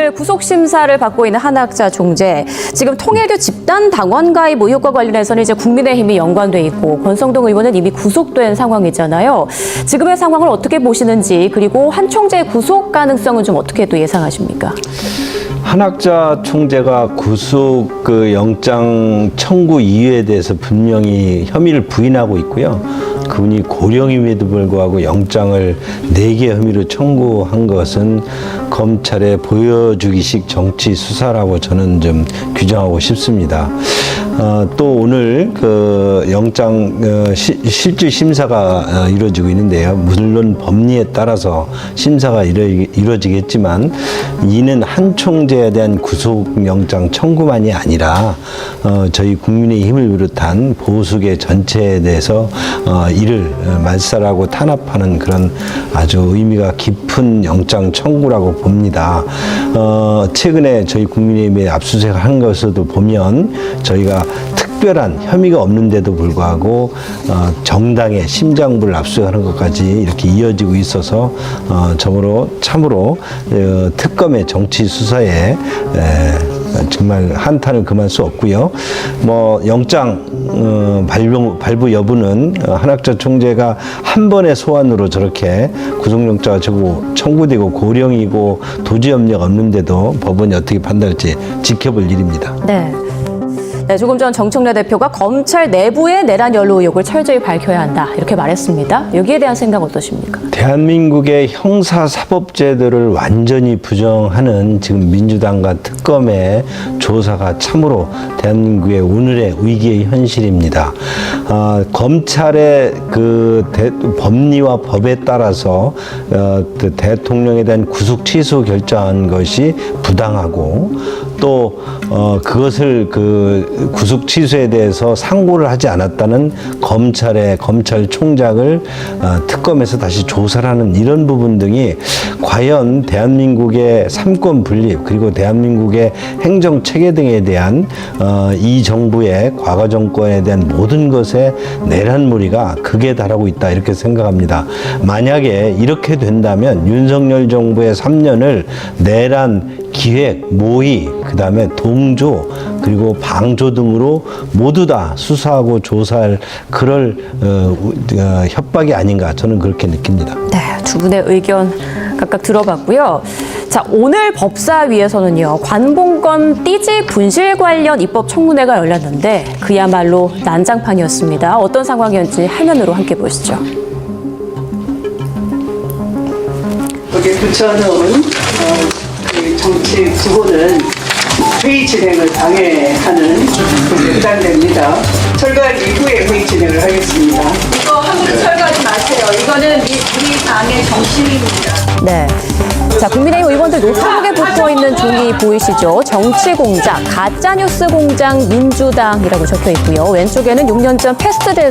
오늘 구속심사를 받고 있는 한학자 총재. 지금 통일교 집단 당원 가입 의혹과 관련해서는 이제 국민의힘이 연관돼 있고 권성동 의원은 이미 구속된 상황이잖아요. 지금의 상황을 어떻게 보시는지, 그리고 한 총재의 구속 가능성은 좀 어떻게 또 예상하십니까? 한학자 총재가 구속 영장 청구 이유에 대해서 분명히 혐의를 부인하고 있고요. 그분이 고령임에도 불구하고 영장을 4개 혐의로 청구한 것은 검찰의 보여주기식 정치 수사라고 저는 좀 규정하고 싶습니다. 또 오늘 그 영장 실질 심사가 이루어지고 있는데요. 물론 법리에 따라서 심사가 이루어지겠지만 이는 한 총재에 대한 구속영장 청구만이 아니라 저희 국민의힘을 비롯한 보수계 전체에 대해서 이를 말살하고 탄압하는 그런 아주 의미가 깊은 영장 청구라고 봅니다. 최근에 저희 국민의힘에 압수수색한 것에도 보면 저희가 특별한 혐의가 없는데도 불구하고 정당의 심장부를 압수하는 것까지 이렇게 이어지고 있어서 참으로 특검의 정치 수사에 정말 한탄을 금할 수 없고요. 영장 발부 여부는 한학자 총재가 한 번의 소환으로 저렇게 구속영장가 청구되고 고령이고 도주 염려가 없는데도 법원이 어떻게 판단할지 지켜볼 일입니다. 네, 조금 전 정청래 대표가 검찰 내부의 내란 연루 의혹을 철저히 밝혀야 한다, 이렇게 말했습니다. 여기에 대한 생각 어떠십니까? 대한민국의 형사사법제도를 완전히 부정하는 지금 민주당과 특검의 조사가 참으로 대한민국의 오늘의 위기의 현실입니다. 검찰의 법리와 법에 따라서 대통령에 대한 구속 취소 결정한 것이 부당하고, 또 그것을 구속 취소에 대해서 상고를 하지 않았다는 검찰총장을 특검에서 다시 조사를 하는 이런 부분 등이 과연 대한민국의 삼권 분립, 그리고 대한민국의 행정 체계 등에 대한 이 정부의 과거 정권에 대한 모든 것에 내란무리가 극에 달하고 있다, 이렇게 생각합니다. 만약에 이렇게 된다면 윤석열 정부의 3년을 내란, 기획, 모의, 그다음에 동조, 그리고 방조 등으로 모두 다 수사하고 조사할 그럴 협박이 아닌가, 저는 그렇게 느낍니다. 네, 두 분의 의견 각각 들어봤고요. 자, 오늘 법사위에서는요, 관봉권 띠지 분실 관련 입법 청문회가 열렸는데 그야말로 난장판이었습니다. 어떤 상황이었는지 화면으로 함께 보시죠. 어제 부처는 정치 부고는 회의 진행을 방해하는 해당됩니다. 철거한 이후에 회의 진행을 하겠습니다. 이거 함부로 철거하지 마세요. 이거는 우리 당의 정신입니다. 네. 자, 국민의힘 의원들 노트북에 붙어 있는 종이 보이시죠? 정치공작, 가짜뉴스 공장 민주당이라고 적혀 있고요. 왼쪽에는 6년 전 패스트대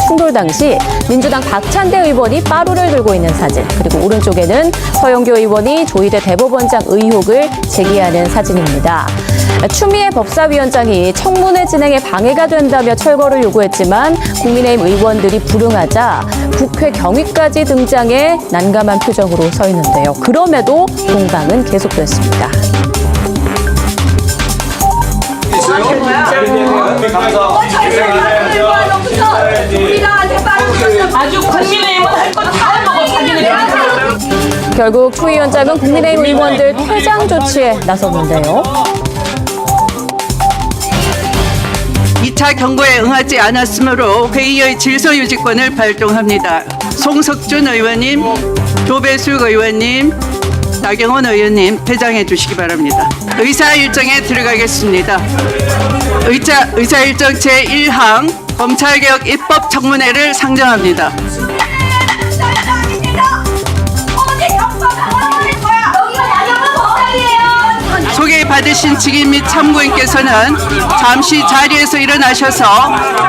충돌 당시 민주당 박찬대 의원이 빠루를 들고 있는 사진, 그리고 오른쪽에는 서영교 의원이 조희대 대법원장 의혹을 제기하는 사진입니다. 추미애 법사위원장이 청문회 진행에 방해가 된다며 철거를 요구했지만 국민의힘 의원들이 불응하자 국회 경위까지 등장해 난감한 표정으로 서 있는데요. 그럼에도 공방은 계속됐습니다. 아주 국민의힘은 할 것 다 해먹어 자기네들. 결국 추 위원장은 국민의힘 의원들 퇴장 조치에 나섰는데요. 2차 경고에 응하지 않았으므로 회의의 질서유지권을 발동합니다. 송석준 의원님, 조배숙 의원님, 나경원 의원님 퇴장해 주시기 바랍니다. 의사일정에 들어가겠습니다. 의사일정 제1항 검찰개혁 입법 청문회를 상정합니다. 소개받으신 직인 및 참고인께서는 잠시 자리에서 일어나셔서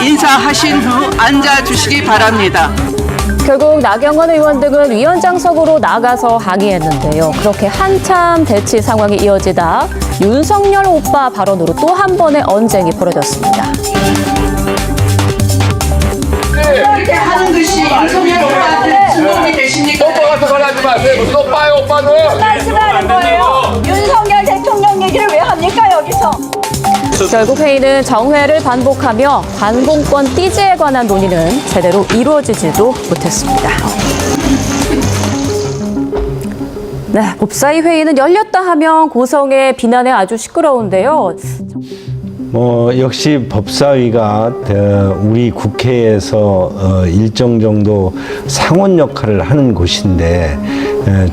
인사하신 후 앉아주시기 바랍니다. 결국 나경원 의원 등은 위원장석으로 나가서 항의했는데요. 그렇게 한참 대치 상황이 이어지다 윤석열 오빠 발언으로 또 한 번의 언쟁이 벌어졌습니다. 이렇게 하는 것이 윤석열 오빠한테 주목이 되십니까? 오빠 같은 걸 하지 마세요. 무슨 오빠예요, 오빠는? 말씀하는 거예요. 윤석열 결국 회의는 정회를 반복하며 관공권 띠지에 관한 논의는 제대로 이루어지지도 못했습니다. 네, 법사위 회의는 열렸다 하면 고성의 비난에 아주 시끄러운데요. 역시 법사위가 우리 국회에서 일정 정도 상원 역할을 하는 곳인데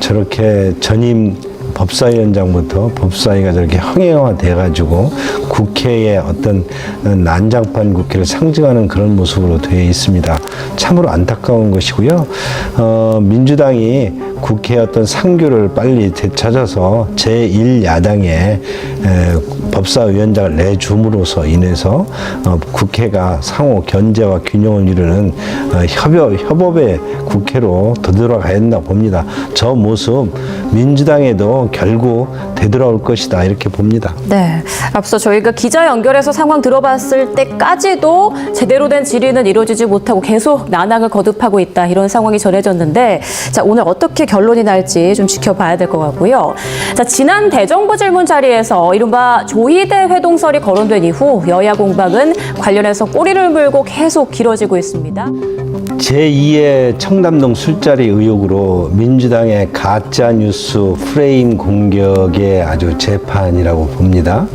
저렇게 전임 법사위원장부터 법사위가 저렇게 형해화돼가지고 국회의 어떤 난장판 국회를 상징하는 그런 모습으로 되어 있습니다. 참으로 안타까운 것이고요. 민주당이 국회의 어떤 상규를 빨리 되찾아서 제1야당에 법사위원장을 내줌으로써 인해서 국회가 상호 견제와 균형을 이루는 협업의 국회로 되돌아가야 된다고 봅니다. 저 모습 민주당에도 결국 되돌아올 것이다 이렇게 봅니다. 네, 앞서 저희가 기자 연결해서 상황 들어봤을 때까지도 제대로 된 질의는 이루어지지 못하고 계속 난항을 거듭하고 있다 이런 상황이 전해졌는데 자 오늘 어떻게 결론이 날지 좀 지켜봐야 될 것 같고요. 자 지난 대정부 질문 자리에서 이른바 조희대 회동설이 거론된 이후 여야 공방은 관련해서 꼬리를 물고 계속 길어지고 있습니다. 제2의 청담동 술자리 의혹으로 민주당의 가짜 뉴스 프레임 공격의 아주 재판이라고 봅니다.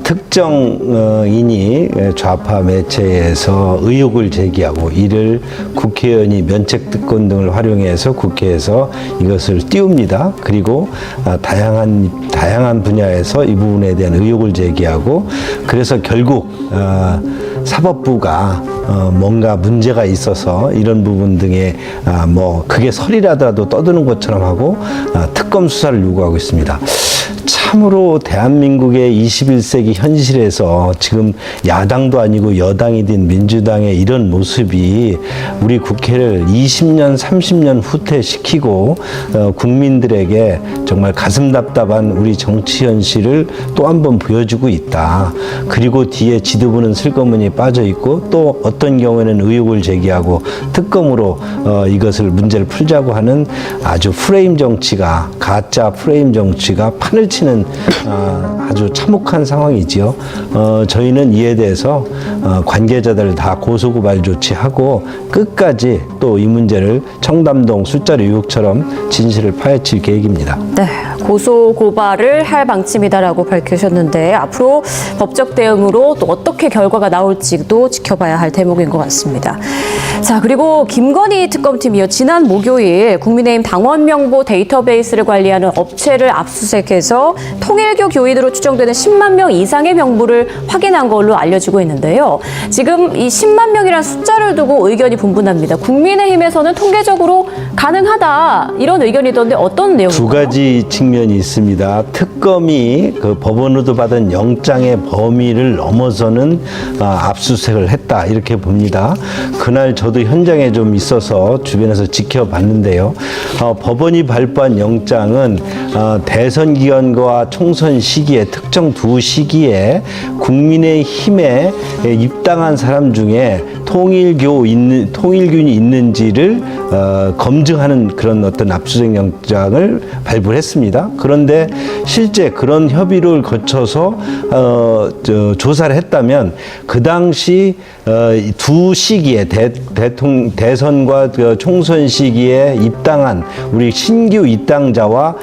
특정인이 좌파 매체에서 의혹을 제기하고 이를 국회의원이 면책특권 등을 활용해서 국회에서 이것을 띄웁니다. 그리고 다양한 분야에서 이 부분에 대한 의혹을 제기하고 그래서 결국 사법부가 뭔가 문제가 있어서 이런 부분 등에 그게 설이라도 떠드는 것처럼 하고 특검 수사를 요구하고 있습니다. 참으로 대한민국의 21세기 현실에서 지금 야당도 아니고 여당이 된 민주당의 이런 모습이 우리 국회를 20년, 30년 후퇴시키고 국민들에게 정말 가슴 답답한 우리 정치 현실을 또 한 번 보여주고 있다. 그리고 뒤에 지도부는 슬그머니 빠져 있고 또 어떤 경우에는 의혹을 제기하고 특검으로 이것을 문제를 풀자고 하는 아주 프레임 정치가 가짜 프레임 정치가 판을 치는 아주 참혹한 상황이지요. 저희는 이에 대해서 관계자들 다 고소고발 조치하고 끝까지 또 이 문제를 청담동 술자리 의혹처럼 진실을 파헤칠 계획입니다. 네, 고소고발을 할 방침이다라고 밝히셨는데 앞으로 법적 대응으로 또 어떻게 결과가 나올지도 지켜봐야 할 대목인 것 같습니다. 자, 그리고 김건희 특검팀이요. 지난 목요일 국민의힘 당원 명부 데이터베이스를 관리하는 업체를 압수수색해서 통일교 교인으로 추정되는 10만 명 이상의 명부를 확인한 걸로 알려지고 있는데요. 지금 이 10만 명이라는 숫자를 두고 의견이 분분합니다. 국민의힘에서는 통계적으로 가능하다 이런 의견이던데 어떤 내용인가요? 두 가지 측면이 있습니다. 특검이 그 법원으로도 받은 영장의 범위를 넘어서는 압수수색을 했다 이렇게 봅니다. 그날 저도 현장에 좀 있어서 주변에서 지켜봤는데요. 법원이 발부한 영장은 대선 기간과 총선 시기에 특정 두 시기에 국민의힘에 입당한 사람 중에 통일균이 있는지를 검증하는 그런 어떤 압수수색 영장을 발부를 했습니다. 그런데 실제 그런 협의를 거쳐서 조사를 했다면 그 당시 두 시기에 대선과 총선 시기에 입당한 우리 신규 입당자와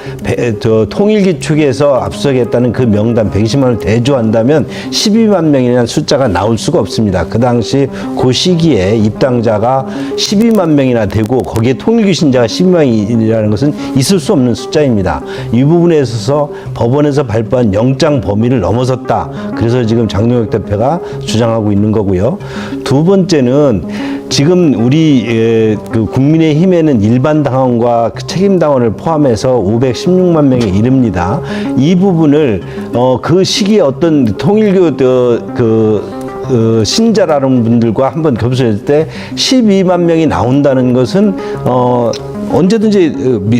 통일기 측에서 압수수색했다는 그 명단 120만 원을 대조한다면 12만 명이라는 숫자가 나올 수가 없습니다. 그 당시 그 시기에 입당자가 12만 명이나 되고 거기에 통일교 신자가 12만이라는 것은 있을 수 없는 숫자입니다. 이 부분에 있어서 법원에서 발부한 영장 범위를 넘어섰다. 그래서 지금 장동혁 대표가 주장하고 있는 거고요. 두 번째는 지금 우리 그 국민의힘에는 일반 당원과 책임 당원을 포함해서 516만 명에 이릅니다. 이 부분을 그 시기에 어떤 통일교 신자라는 분들과 한번 접수했을 때 12만 명이 나온다는 것은 언제든지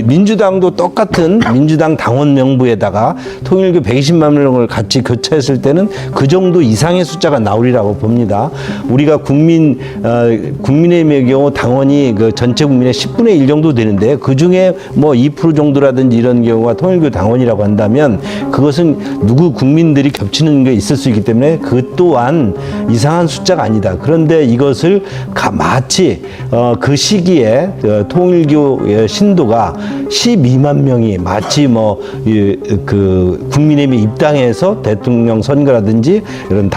민주당도 똑같은 민주당 당원 명부에다가 통일교 120만 명을 같이 교체했을 때는 그 정도 이상의 숫자가 나오리라고 봅니다. 우리가 국민의힘의 경우 당원이 그 전체 국민의 10분의 1 정도 되는데 그 중에 뭐 2% 정도라든지 이런 경우가 통일교 당원이라고 한다면 그것은 누구 국민들이 겹치는 게 있을 수 있기 때문에 그 또한 이상한 숫자가 아니다. 그런데 이것을 마치 그 시기에 통일교 신도가 12만 명이 마치 뭐 그 국민의힘에 입당해서 대통령 선거라든지 이런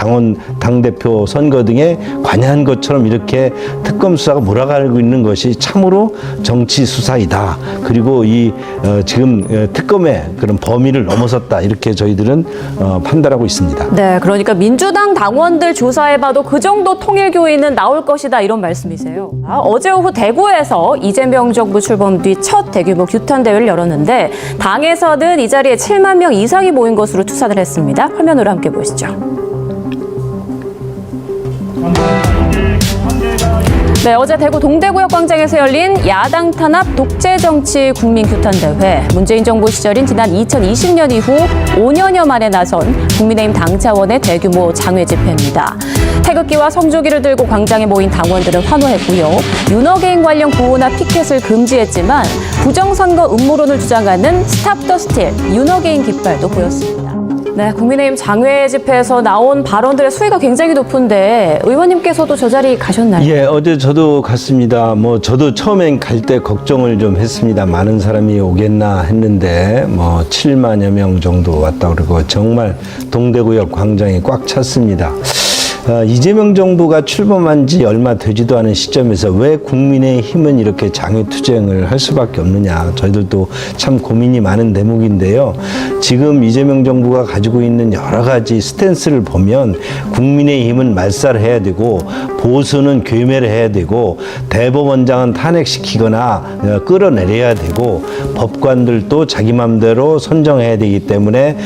당대표 선거 등에 관여한 것처럼 이렇게 특검 수사가 몰아가고 있는 것이 참으로 정치 수사이다. 그리고 이 지금 특검의 그런 범위를 넘어섰다. 이렇게 저희들은 판단하고 있습니다. 네, 그러니까 민주당 당원들 조사해봐도 그 정도 통일교인은 나올 것이다 이런 말씀이세요. 어제 오후 대구에서 이재명 정부 출범 뒤 첫 대규모 규탄 대회를 열었는데 당에서는 이 자리에 7만 명 이상이 모인 것으로 추산을 했습니다. 화면으로 함께 보시죠. 네, 어제 대구 동대구역 광장에서 열린 야당 탄압 독재 정치 국민 규탄 대회. 문재인 정부 시절인 지난 2020년 이후 5년여 만에 나선 국민의힘 당 차원의 대규모 장외 집회입니다. 태극기와 성조기를 들고 광장에 모인 당원들은 환호했고요. 윤어게인 관련 구호나 피켓을 금지했지만 부정선거 음모론을 주장하는 스탑 더 스틸, 윤어게인 깃발도 보였습니다. 네, 국민의힘 장외 집회에서 나온 발언들의 수위가 굉장히 높은데 의원님께서도 저 자리 가셨나요? 예, 어제 저도 갔습니다. 뭐 저도 처음엔 갈 때 걱정을 좀 했습니다. 많은 사람이 오겠나 했는데 뭐 7만여 명 정도 왔다 그러고 정말 동대구역 광장이 꽉 찼습니다. 이재명 정부가 출범한 지 얼마 되지도 않은 시점에서 왜 국민의힘은 이렇게 장외투쟁을 할 수밖에 없느냐. 저희들도 참 고민이 많은 대목인데요. 지금 이재명 정부가 가지고 있는 여러 가지 스탠스를 보면 국민의힘은 말살해야 되고 보수는 괴멸을 해야 되고 대법원장은 탄핵시키거나 끌어내려야 되고 법관들도 자기 맘대로 선정해야 되기 때문에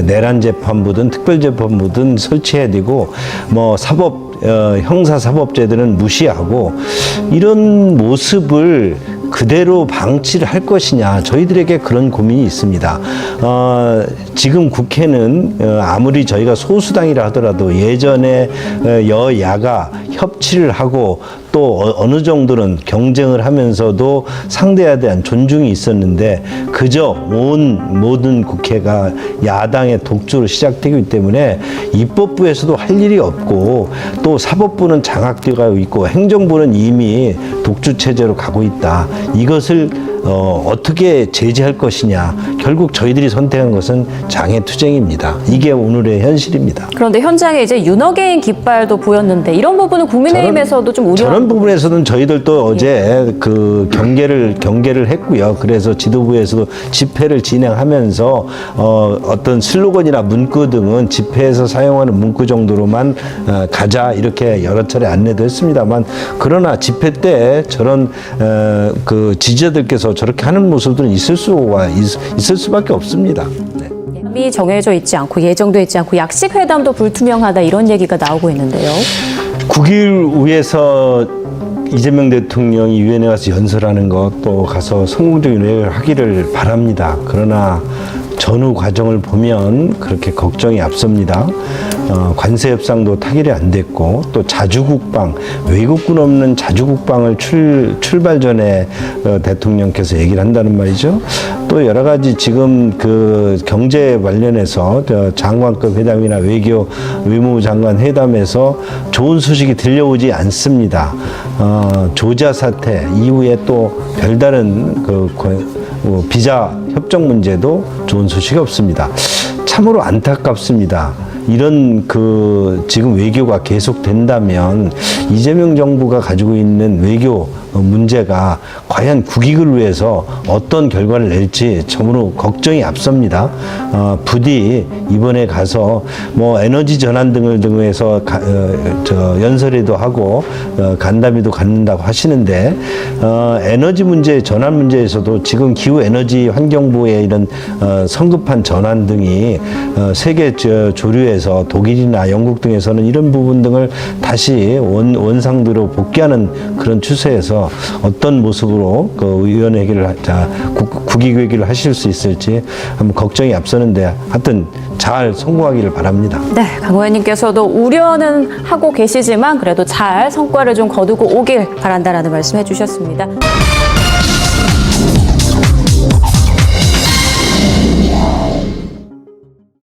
내란재판부든 특별재판부든 설치해야 되고 뭐 형사사법제들은 무시하고 이런 모습을 그대로 방치를 할 것이냐 저희들에게 그런 고민이 있습니다. 지금 국회는 아무리 저희가 소수당이라 하더라도 예전에 여야가 협치를 하고 또 어느 정도는 경쟁을 하면서도 상대에 대한 존중이 있었는데 그저 모든 국회가 야당의 독주로 시작되기 때문에 입법부에서도 할 일이 없고 또 사법부는 장악되어 있고 행정부는 이미 독주 체제로 가고 있다. 이것을 어떻게 제재할 것이냐. 결국 저희들이 선택한 것은 장애투쟁입니다. 이게 오늘의 현실입니다. 그런데 현장에 이제 윤어게인 깃발도 보였는데 이런 부분은 국민의힘에서도 좀 우려. 저런 부분에서는 저희들도 어제 그 경계를 했고요. 그래서 지도부에서도 집회를 진행하면서 어떤 슬로건이나 문구 등은 집회에서 사용하는 문구 정도로만 가자 이렇게 여러 차례 안내도 했습니다만 그러나 집회 때 저런 그 지지자들께서 저렇게 하는 모습들은 있을 수밖에 없습니다. 네. 이 정해져 있지 않고 예정돼 있지 않고 약식 회담도 불투명하다 이런 얘기가 나오고 있는데요. 9일 위해서 이재명 대통령이 유엔에 가서 연설하는 것 또 가서 성공적인 외교를 하기를 바랍니다. 그러나 전후 과정을 보면 그렇게 걱정이 앞섭니다. 관세 협상도 타결이 안 됐고 또 자주국방, 외국군 없는 자주국방을 출발 전에 대통령께서 얘기를 한다는 말이죠. 또 여러 가지 지금 그 경제 관련해서 장관급 회담이나 외무부 장관 회담에서 좋은 소식이 들려오지 않습니다. 조지아 사태 이후에 또 별다른 비자 협정 문제도 좋은 소식이 없습니다. 참으로 안타깝습니다. 이런 지금 외교가 계속된다면 이재명 정부가 가지고 있는 외교 문제가 과연 국익을 위해서 어떤 결과를 낼지 참으로 걱정이 앞섭니다. 부디 이번에 가서 뭐 에너지 전환 등해서 연설회도 하고 간담회도 갖는다고 하시는데 에너지 문제, 전환 문제에서도 지금 기후 에너지 환경부의 이런 성급한 전환 등이 세계 조류에서 독일이나 영국 등에서는 이런 부분 등을 다시 원상대로 복귀하는 그런 추세에서 통해서 어떤 모습으로 그 위원회기를 국익회기를 하실 수 있을지 한번 걱정이 앞서는데 하여튼 잘 성공하기를 바랍니다. 네, 강 의원님께서도 우려는 하고 계시지만 그래도 잘 성과를 좀 거두고 오길 바란다라는 말씀해 주셨습니다.